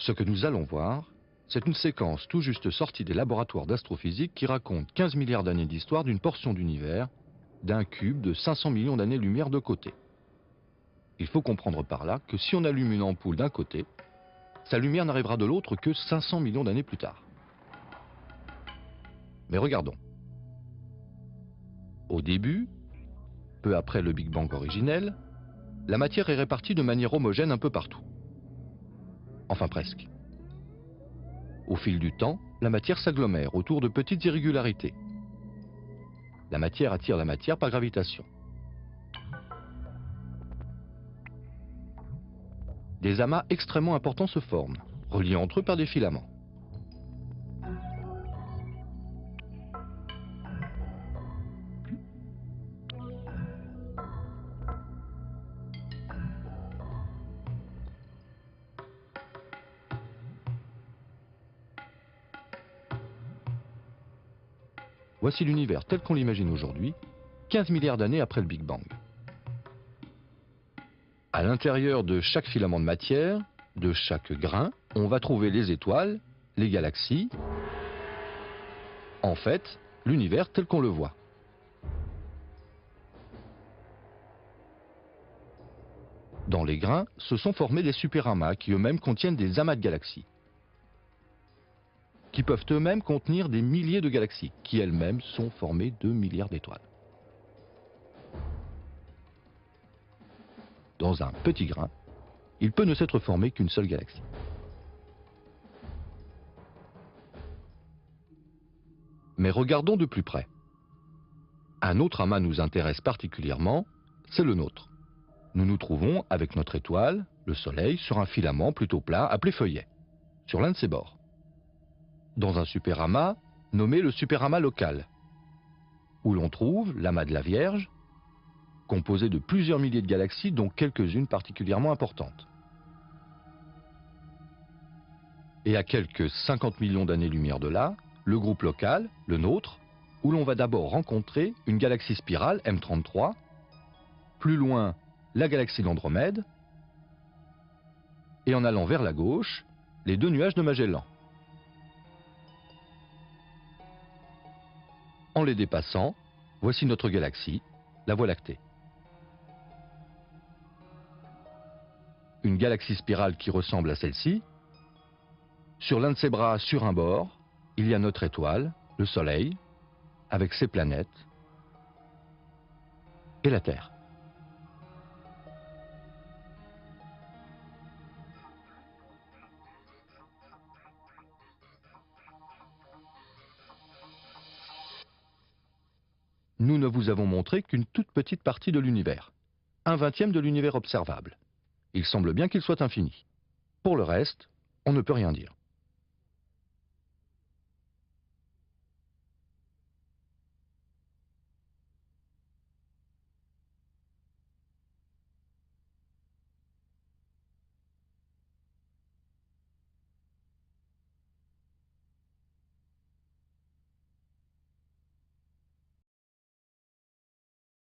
Ce que nous allons voir, c'est une séquence tout juste sortie des laboratoires d'astrophysique qui raconte 15 milliards d'années d'histoire d'une portion d'univers, d'un cube de 500 millions d'années-lumière de côté. Il faut comprendre par là que si on allume une ampoule d'un côté, sa lumière n'arrivera de l'autre que 500 millions d'années plus tard. Mais regardons. Au début, peu après le Big Bang originel, la matière est répartie de manière homogène un peu partout. Enfin presque. Au fil du temps, la matière s'agglomère autour de petites irrégularités. La matière attire la matière par gravitation. Des amas extrêmement importants se forment, reliés entre eux par des filaments. Voici l'univers tel qu'on l'imagine aujourd'hui, 15 milliards d'années après le Big Bang. À l'intérieur de chaque filament de matière, de chaque grain, on va trouver les étoiles, les galaxies, en fait, l'univers tel qu'on le voit. Dans les grains, se sont formés des superamas qui eux-mêmes contiennent des amas de galaxies, qui peuvent eux-mêmes contenir des milliers de galaxies, qui elles-mêmes sont formées de milliards d'étoiles. Dans un petit grain, il peut ne s'être formé qu'une seule galaxie. Mais regardons de plus près. Un autre amas nous intéresse particulièrement, c'est le nôtre. Nous nous trouvons avec notre étoile, le Soleil, sur un filament plutôt plat appelé feuillet, sur l'un de ses bords. Dans un superamas nommé le superamas local, où l'on trouve l'amas de la Vierge, composé de plusieurs milliers de galaxies, dont quelques-unes particulièrement importantes. Et à quelques 50 millions d'années-lumière de là, le groupe local, le nôtre, où l'on va d'abord rencontrer une galaxie spirale M33, plus loin la galaxie d'Andromède, et en allant vers la gauche, les deux nuages de Magellan. En les dépassant, voici notre galaxie, la Voie lactée. Une galaxie spirale qui ressemble à celle-ci. Sur l'un de ses bras, sur un bord, il y a notre étoile, le Soleil, avec ses planètes, et la Terre. Nous ne vous avons montré qu'une toute petite partie de l'univers, 1/20 de l'univers observable. Il semble bien qu'il soit infini. Pour le reste, on ne peut rien dire.